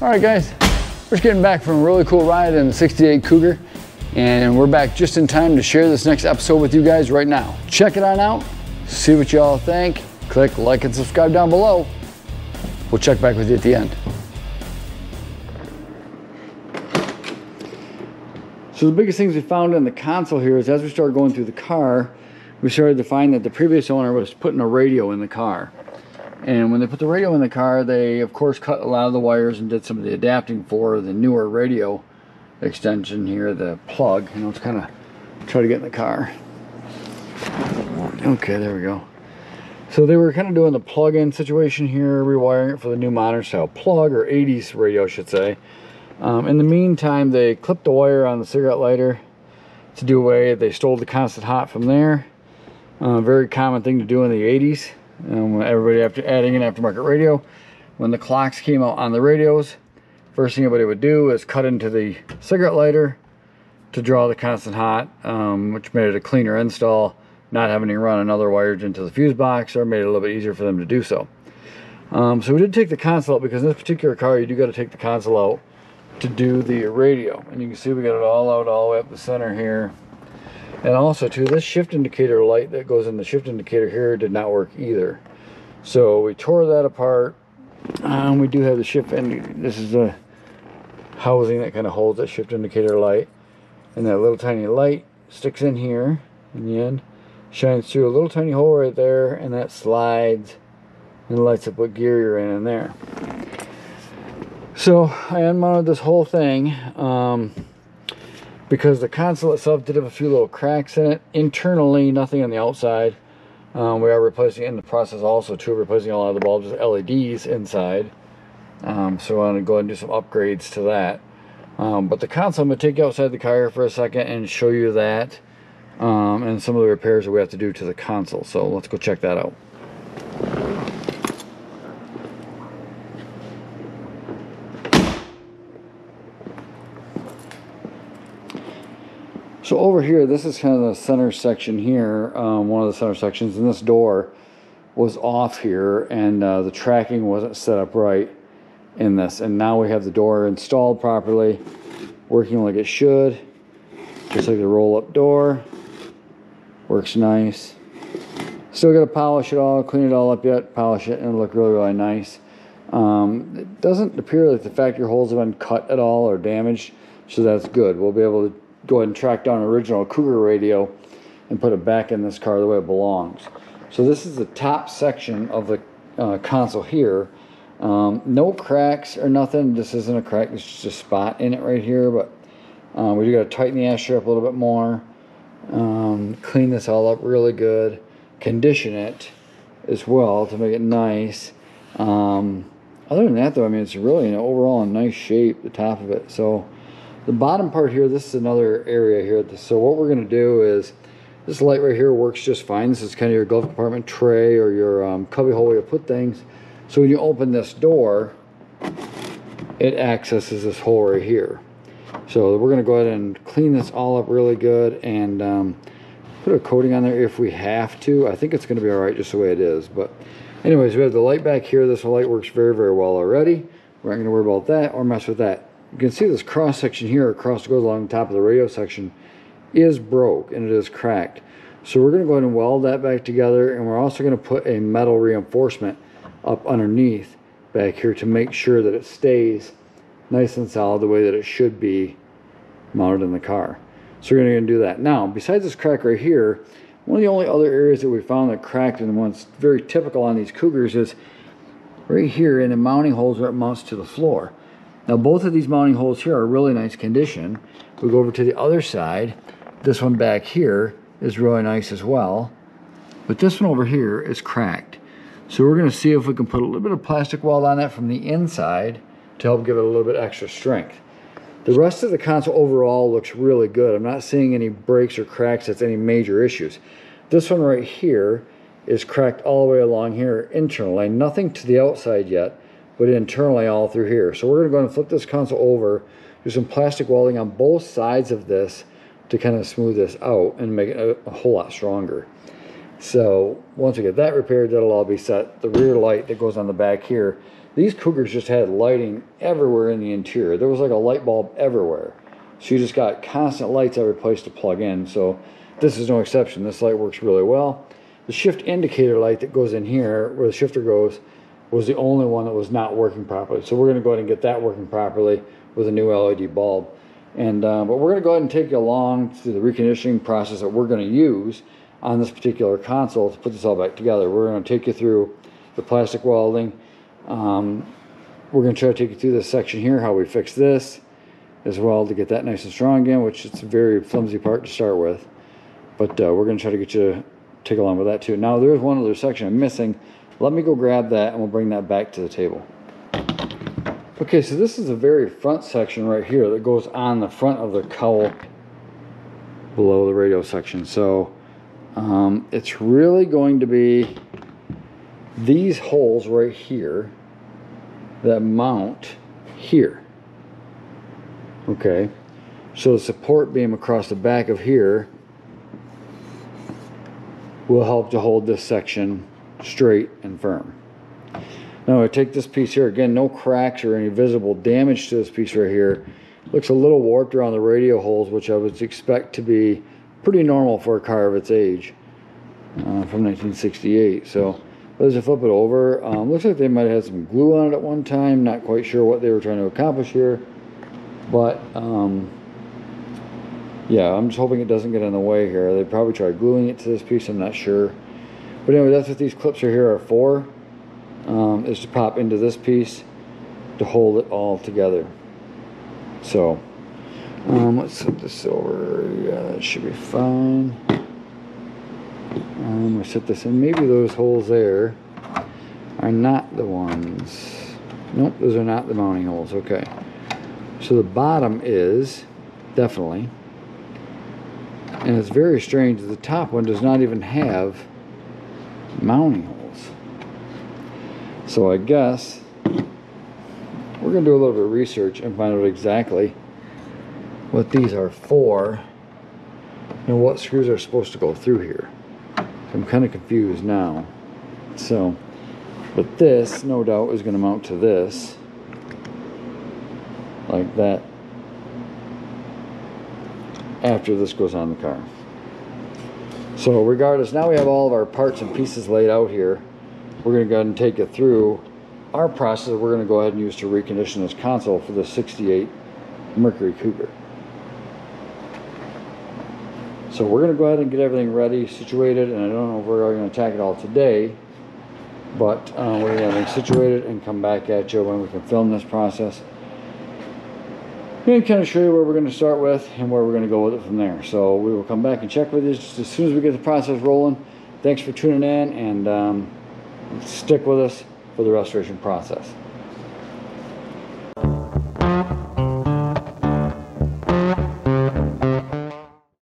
Alright guys, we're just getting back from a really cool ride in the 68 Cougar, and we're back just in time to share this next episode with you guys right now. Check it on out, see what y'all think, click like and subscribe down below. We'll check back with you at the end. So the biggest things we found in the console here is as we started going through the car, we started to find that the previous owner was putting a radio in the car. And when they put the radio in the car, they of course cut a lot of the wires and did some of the adapting for the newer radio extension here, the plug. You know, it's kind of try to get in the car. Okay, there we go. So they were kind of doing the plug-in situation here, rewiring it for the new modern style plug, or 80s radio I should say. In the meantime, they clipped the wire on the cigarette lighter to do away. They stole the constant hot from there. Very common thing to do in the 80s. Everybody after adding an aftermarket radio, when the clocks came out on the radios, first thing everybody would do is cut into the cigarette lighter to draw the constant hot, which made it a cleaner install, not having to run another wires into the fuse box, or made it a little bit easier for them to do so. So we did take the console out, because in this particular car you do got to take the console out to do the radio, and you can see we got it all out all the way up the center here. And also too, this shift indicator light that goes in the shift indicator here did not work either. So we tore that apart. We do have the shift indicator. This is the housing that kind of holds that shift indicator light. And that little tiny light sticks in here in the end. Shines through a little tiny hole right there, and that slides and lights up what gear you're in there. So I unmounted this whole thing. Because the console itself did have a few little cracks in it. Internally, nothing on the outside. We are replacing, in the process also too, replacing a lot of the bulbs with LEDs inside. So I want to go ahead and do some upgrades to that. But the console, I'm going to take you outside the car for a second and show you that. And some of the repairs that we have to do to the console. So let's go check that out. So over here, this is kind of the center section here, one of the center sections, and this door was off here, and the tracking wasn't set up right in this. And now we have the door installed properly, working like it should, just like the roll-up door. Works nice. Still got to polish it all, clean it all up yet, polish it, and it'll look really, really nice. It doesn't appear like the factory holes have been cut at all or damaged, so that's good. We'll be able to go ahead and track down an original Cougar radio and put it back in this car the way it belongs. So this is the top section of the console here. No cracks or nothing. This isn't a crack, it's just a spot in it right here, but we do got to tighten the ashtray up a little bit more, clean this all up really good, condition it as well to make it nice. Other than that though, I mean, it's really overall in nice shape, the top of it. So the bottom part here, this is another area here. So what we're going to do is, this light right here works just fine. This is kind of your glove compartment tray or your cubby hole where you put things. So when you open this door, it accesses this hole right here. So we're going to go ahead and clean this all up really good and put a coating on there if we have to. I think it's going to be all right just the way it is. But anyways, we have the light back here. This light works very, very well already. We're not going to worry about that or mess with that. You can see this cross section here, across goes along the top of the radio section, is broke and it is cracked. So we're going to go ahead and weld that back together, and we're also going to put a metal reinforcement up underneath back here to make sure that it stays nice and solid the way that it should be mounted in the car. So we're going to do that. Now, besides this crack right here, one of the only other areas that we found that cracked, and one's very typical on these Cougars, is right here in the mounting holes where it mounts to the floor. Now both of these mounting holes here are really nice condition. We go over to the other side. This one back here is really nice as well. But this one over here is cracked. So we're going to see if we can put a little bit of plastic weld on that from the inside to help give it a little bit extra strength. The rest of the console overall looks really good. I'm not seeing any breaks or cracks that's any major issues. This one right here is cracked all the way along here internally. Nothing to the outside yet, but internally all through here. So we're going to go ahead and flip this console over, do some plastic welding on both sides of this to kind of smooth this out and make it a whole lot stronger. So once we get that repaired, that'll all be set. The rear light that goes on the back here, these Cougars just had lighting everywhere in the interior. There was like a light bulb everywhere. So you just got constant lights every place to plug in. So this is no exception. This light works really well. The shift indicator light that goes in here, where the shifter goes, was the only one that was not working properly. So we're going to go ahead and get that working properly with a new LED bulb. And but we're going to go ahead and take you along through the reconditioning process that we're going to use on this particular console to put this all back together. We're going to take you through the plastic welding. We're going to try to take you through this section here, how we fix this as well to get that nice and strong again, which it's a very flimsy part to start with. But we're going to try to get you to take along with that too. Now there's one other section I'm missing. Let me go grab that and we'll bring that back to the table. Okay, so this is the very front section right here that goes on the front of the cowl below the radio section. So it's really going to be these holes right here that mount here. Okay, so the support beam across the back of here will help to hold this section straight and firm. Now I take this piece here, again, no cracks or any visible damage to this piece right here. Looks a little warped around the radio holes, which I would expect to be pretty normal for a car of its age, from 1968. So as I flip it over, looks like they might have had some glue on it at one time. Not quite sure what they were trying to accomplish here, but yeah, I'm just hoping it doesn't get in the way here. They probably tried gluing it to this piece, I'm not sure. But anyway, that's what these clips are here are for, is to pop into this piece to hold it all together. So let's set this over. Yeah, that should be fine. I'm going to set this in. Maybe those holes there are not the ones. Nope, those are not the mounting holes. Okay. So the bottom is definitely. And it's very strange that the top one does not even have mounting holes. So I guess we're going to do a little bit of research and find out exactly what these are for and what screws are supposed to go through here. I'm kind of confused now. So, but this, no doubt, is going to mount to this like that after this goes on the car. So regardless, now we have all of our parts and pieces laid out here. We're going to go ahead and take you through our process that we're going to go ahead and use to recondition this console for the 68 Mercury Cougar. So we're going to go ahead and get everything ready, situated, and I don't know if we're going to attack it all today, but we're going to get everything situated and come back at you when we can film this process. And kind of show you where we're going to start with and where we're going to go with it from there. So we will come back and check with you just as soon as we get the process rolling. Thanks for tuning in, and stick with us for the restoration process.